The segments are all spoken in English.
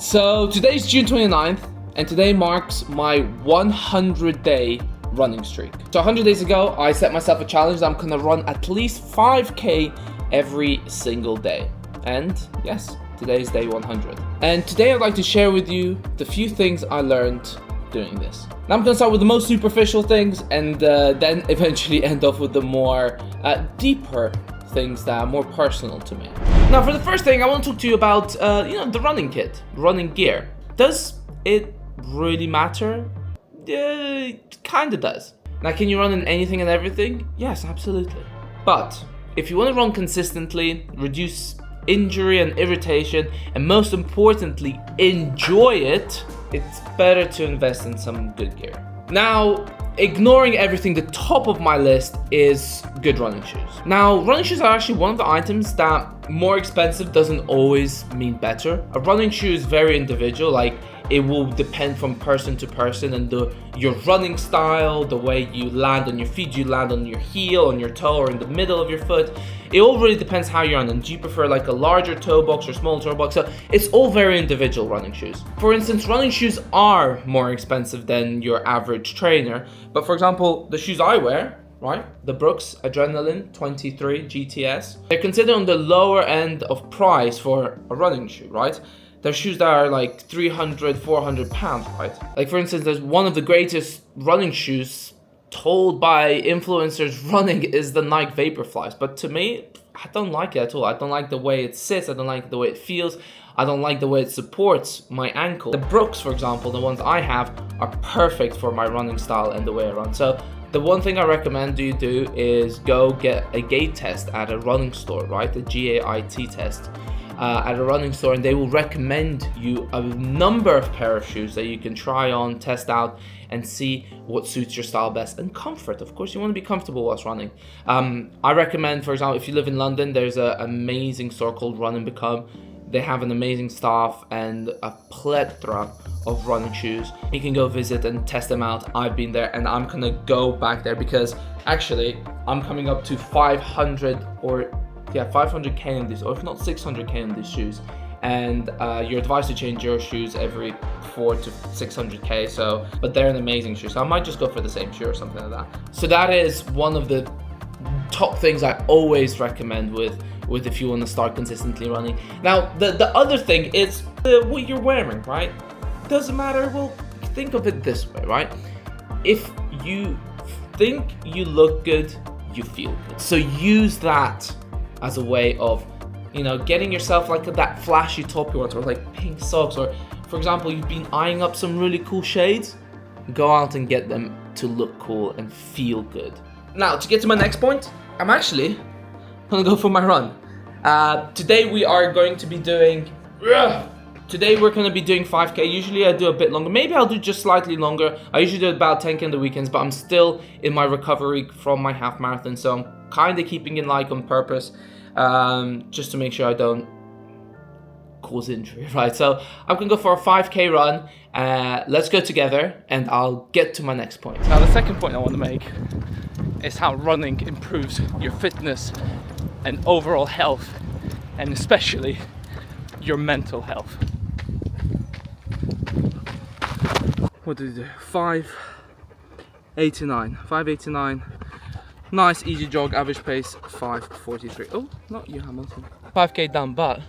So today's June 29th, and today marks my 100-day running streak. So 100 days ago, I set myself a challenge that I'm gonna run at least 5K every single day. And yes, today is day 100. And today I'd like to share with you the few things I learned doing this. Now I'm gonna start with the most superficial things and then eventually end off with the more deeper things that are more personal to me. Now for the first thing, I want to talk to you about the running kit, running gear. Does it really matter? It kinda does. Now can you run in anything and everything? Yes, absolutely. But if you want to run consistently, reduce injury and irritation, and most importantly, enjoy it, it's better to invest in some good gear. Now, ignoring everything, the top of my list is good running shoes. Now, running shoes are actually one of the items that more expensive doesn't always mean better. A running shoe is very individual, like it will depend from person to person and your running style, the way you land on your feet, you land on your heel, on your toe, or in the middle of your foot. It all really depends how you're running. Do you prefer like a larger toe box or small toe box? So it's all very individual, running shoes. For instance, running shoes are more expensive than your average trainer. But for example, the shoes I wear, right? The Brooks Adrenaline 23 GTS. They're considered on the lower end of price for a running shoe, right? They're shoes that are like 300, 400 pounds, right? Like for instance, there's one of the greatest running shoes told by influencers running is the Nike Vaporflies. But to me, I don't like it at all. I don't like the way it sits. I don't like the way it feels. I don't like the way it supports my ankle. The Brooks, for example, the ones I have, are perfect for my running style and the way I run. So the one thing I recommend you do is go get a gait test at a running store, right? The GAIT test. At a running store, and they will recommend you a number of pair of shoes that you can try on, test out, and see what suits your style best. And comfort, of course, you want to be comfortable whilst running. I recommend, for example, if you live in London, there's an amazing store called Run and Become. They have an amazing staff and a plethora of running shoes. You can go visit and test them out. I've been there, and I'm gonna go back there because actually I'm coming up to 500K on these, or if not 600K on these shoes, and you're advised to change your shoes every 4 to 600K. So, but they're an amazing shoe, so I might just go for the same shoe or something like that. So that is one of the top things I always recommend with if you want to start consistently running. Now, the other thing is what you're wearing, right? Doesn't matter. Well, think of it this way, right? If you think you look good, you feel good. So use that as a way of, getting yourself like that flashy top you want, or like pink socks, or for example, you've been eyeing up some really cool shades, go out and get them to look cool and feel good. Now, to get to my next point, I'm actually gonna go for my run. Today we're going to be doing 5K. Usually I do a bit longer. Maybe I'll do just slightly longer. I usually do about 10K on the weekends, but I'm still in my recovery from my half marathon, so I'm kind of keeping it light on purpose, just to make sure I don't cause injury, right? So I'm gonna go for a 5K run. Let's go together, and I'll get to my next point. Now, the second point I want to make is how running improves your fitness and overall health, and especially your mental health. What did we do? 5:89. Nice easy jog, average pace 5:43. Oh, not you, Hamilton. 5K done, but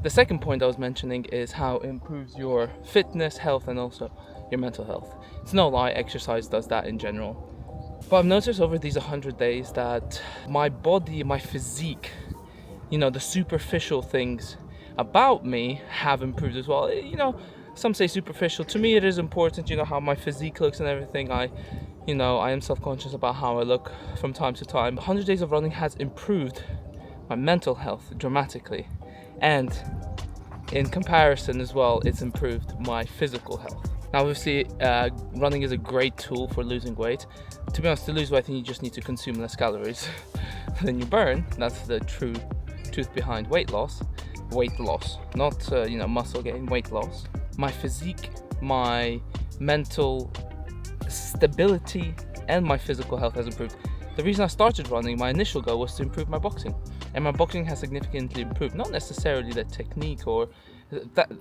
the second point I was mentioning is how it improves your fitness, health, and also your mental health. It's no lie, exercise does that in general. But I've noticed over these 100 days that my body, my physique, the superficial things about me have improved as well. Some say superficial. To me, it is important, how my physique looks and everything. I am self-conscious about how I look from time to time. 100 days of running has improved my mental health dramatically. And in comparison as well, it's improved my physical health. Now, obviously, running is a great tool for losing weight. To be honest, to lose weight, I think you just need to consume less calories than you burn. That's the true truth behind weight loss. Not muscle gain, weight loss. My physique, my mental stability, and my physical health has improved. The reason I started running, my initial goal was to improve my boxing, and my boxing has significantly improved. Not necessarily the technique or That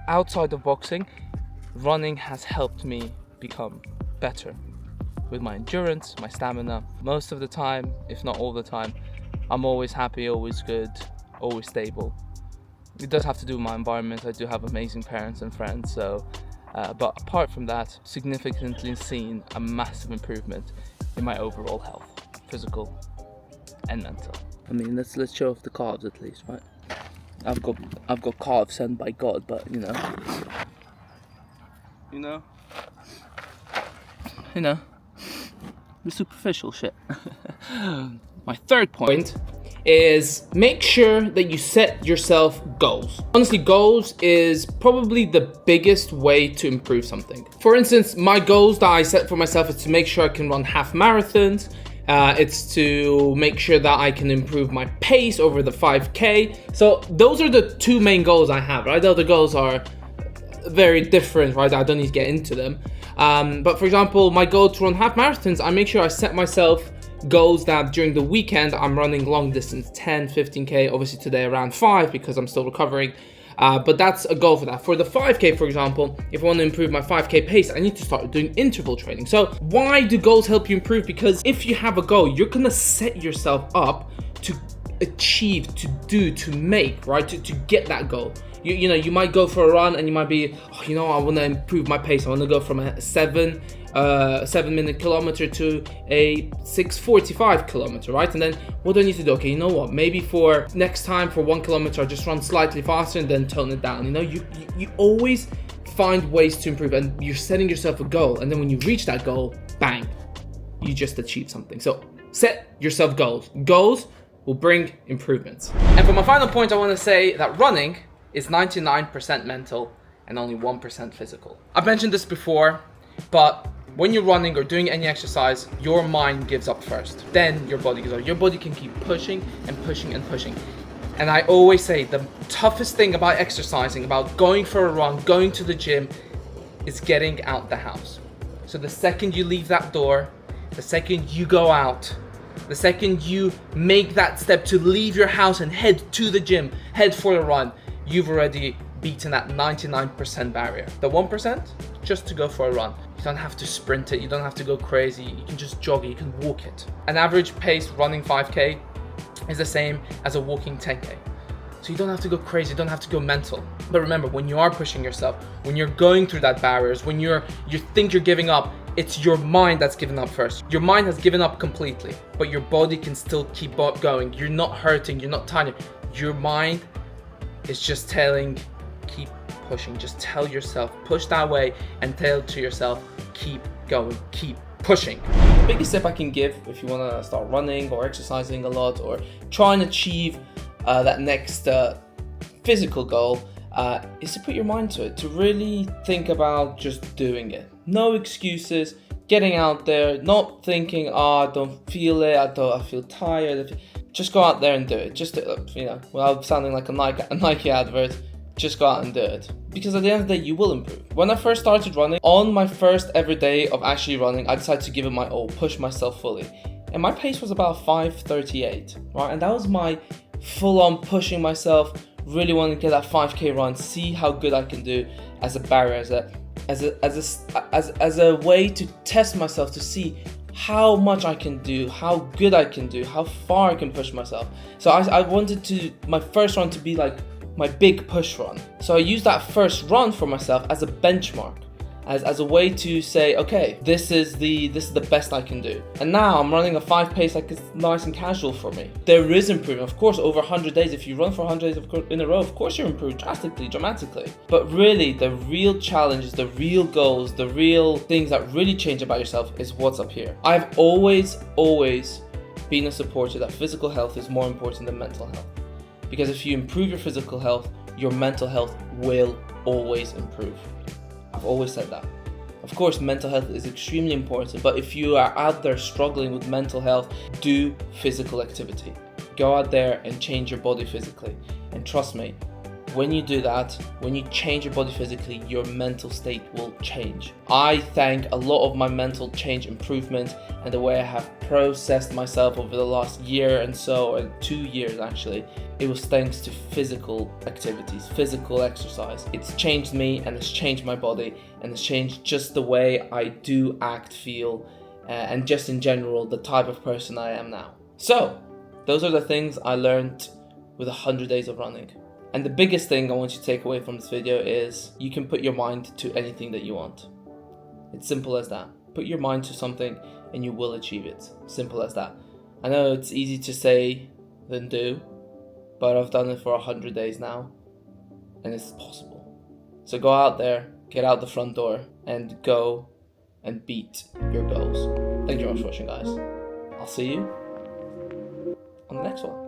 outside of boxing, running has helped me become better with my endurance, my stamina. Most of the time, if not all the time, I'm always happy, always good, always stable. It does have to do with my environment. I do have amazing parents and friends, so but apart from that, significantly seen a massive improvement in my overall health, physical and mental. I mean, let's show off the calves at least, right? I've got calves sent by God, but you know, the superficial shit. My third point is make sure that you set yourself goals. Honestly, goals is probably the biggest way to improve something. For instance, my goals that I set for myself is to make sure I can run half marathons. It's to make sure that I can improve my pace over the 5K. So those are the two main goals I have, right? The other goals are very different, right? I don't need to get into them. But for example, my goal to run half marathons, I make sure I set myself goals that during the weekend I'm running long distance, 10, 15K, obviously today around 5 because I'm still recovering. But that's a goal for that. For the 5K, for example, if I want to improve my 5K pace, I need to start doing interval training. So why do goals help you improve? Because if you have a goal, you're going to set yourself up to achieve, to do, to make, right? To get that goal. You know, you might go for a run and you might be, I want to improve my pace. I want to go from a 7-minute kilometer to a 6:45 kilometer, right? And then what do I need to do? Okay, you know what? Maybe for next time for 1 kilometer, I just run slightly faster and then tone it down. You know, you always find ways to improve, and you're setting yourself a goal. And then when you reach that goal, bang, you just achieved something. So set yourself goals. Goals will bring improvements. And for my final point, I want to say that running is 99% mental and only 1% physical. I've mentioned this before, but when you're running or doing any exercise, your mind gives up first. Then your body gives up. Your body can keep pushing and pushing and pushing. And I always say the toughest thing about exercising, about going for a run, going to the gym, is getting out the house. So the second you leave that door, the second you go out, the second you make that step to leave your house and head to the gym, head for a run, you've already beaten that 99% barrier. The 1%, just to go for a run. You don't have to sprint it, you don't have to go crazy, you can just jog it, you can walk it. An average pace running 5K is the same as a walking 10K. So you don't have to go crazy, you don't have to go mental. But remember, when you are pushing yourself, when you're going through that barriers, when you think you're giving up, it's your mind that's given up first. Your mind has given up completely, but your body can still keep going. You're not hurting, you're not tired. Your mind is just telling, keep pushing. Just tell yourself, push that way, and tell to yourself, keep going, keep pushing. The biggest tip I can give if you want to start running or exercising a lot or try and achieve that next physical goal is to put your mind to it, to really think about just doing it. No excuses, getting out there, not thinking, I don't feel it, I feel tired. Just go out there and do it. Just, without sounding like a Nike advert, just go out and do it. Because at the end of the day, you will improve. When I first started running, on my first ever day of actually running, I decided to give it my all, push myself fully. And my pace was about 5:38, right? And that was my full-on pushing myself, really wanting to get that 5K run, see how good I can do as a barrier, as a way to test myself, to see how much I can do, how good I can do, how far I can push myself. So I wanted my first run to be like my big push run. So I used that first run for myself as a benchmark, as a way to say, okay, this is the best I can do. And now I'm running a 5 pace like it's nice and casual for me. There is improvement, of course, over 100 days. If you run for 100 days in a row, of course you're improved dramatically. But really, the real challenges, the real goals, the real things that really change about yourself is what's up here. I've always been a supporter that physical health is more important than mental health. Because if you improve your physical health, your mental health will always improve. I've always said that. Of course, mental health is extremely important, but if you are out there struggling with mental health, do physical activity. Go out there and change your body physically. And trust me, when you do that, when you change your body physically, your mental state will change. I thank a lot of my mental change improvement and the way I have processed myself over the last year and so, and 2 years actually, it was thanks to physical activities, physical exercise. It's changed me and it's changed my body and it's changed just the way I do act, feel, and just in general, the type of person I am now. So, those are the things I learned with 100 days of running. And the biggest thing I want you to take away from this video is you can put your mind to anything that you want. It's simple as that. Put your mind to something and you will achieve it. Simple as that. I know it's easy to say than do, but I've done it for 100 days now, and it's possible. So go out there, get out the front door, and go and beat your goals. Thank you very much for watching, guys. I'll see you on the next one.